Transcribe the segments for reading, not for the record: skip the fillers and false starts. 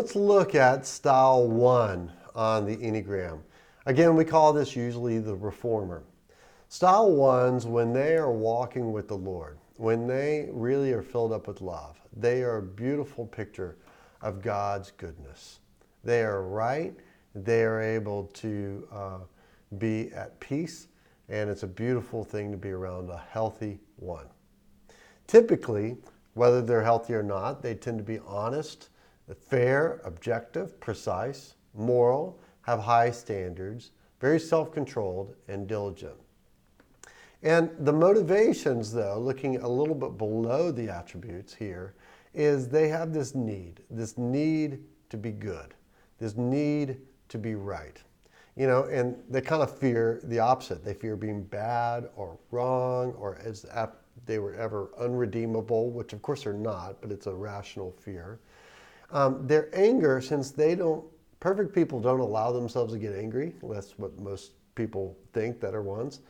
Let's look at style 1 on the Enneagram. Again, we call this usually the reformer. Style 1s, when they are walking with the Lord, when they really are filled up with love, they are a beautiful picture of God's goodness. They are right. They are able to be at peace, and it's a beautiful thing to be around a healthy one. Typically, whether they're healthy or not, they tend to be honest, fair, objective, precise, moral, have high standards, very self-controlled, and diligent. And the motivations, though, looking a little bit below the attributes here, is they have this need to be good, this need to be right. And they kind of fear the opposite. They fear being bad or wrong, or as they were ever unredeemable, which of course they're not, but it's a rational fear. Their anger, since perfect people don't allow themselves to get angry. That's what most people think that are ones.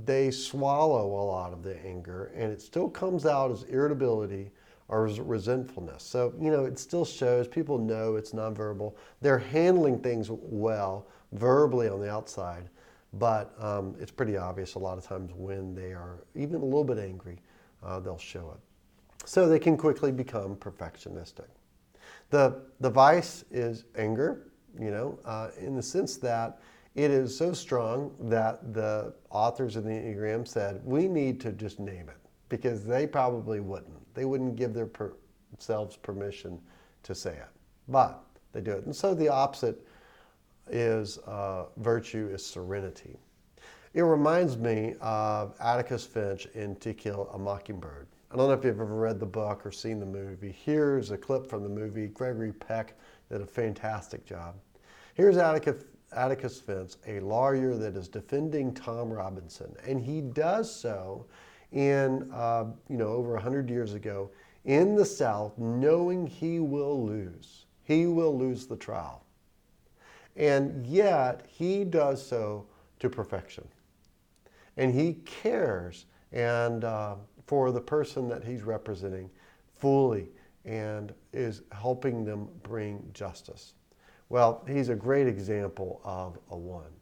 They swallow a lot of the anger, and it still comes out as irritability or as resentfulness. So, it still shows, people know it's nonverbal. They're handling things well, verbally on the outside, but it's pretty obvious a lot of times when they are even a little bit angry, they'll show it. So they can quickly become perfectionistic. The vice is anger, in the sense that it is so strong that the authors of the Enneagram said, we need to just name it, because they probably wouldn't. They wouldn't give themselves permission to say it, but they do it. And so the opposite is virtue is serenity. It reminds me of Atticus Finch in To Kill a Mockingbird. I don't know if you've ever read the book or seen the movie. Here's a clip from the movie. Gregory Peck did a fantastic job. Here's Atticus Finch, a lawyer that is defending Tom Robinson, and he does so in over 100 years ago in the South, knowing he will lose. He will lose the trial, and yet he does so to perfection, and he cares and for the person that he's representing fully, and is helping them bring justice. Well, he's a great example of a one.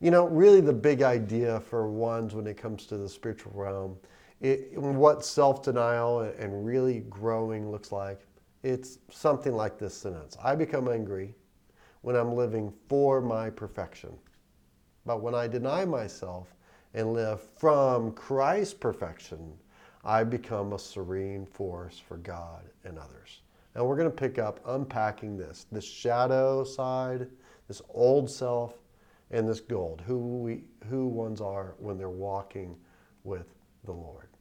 Really the big idea for ones when it comes to the spiritual realm, what self-denial and really growing looks like, it's something like this sentence. I become angry when I'm living for my perfection. But when I deny myself and live from Christ's perfection, I become a serene force for God and others. And we're going to pick up unpacking this shadow side, this old self, and this gold, who ones are when they're walking with the Lord.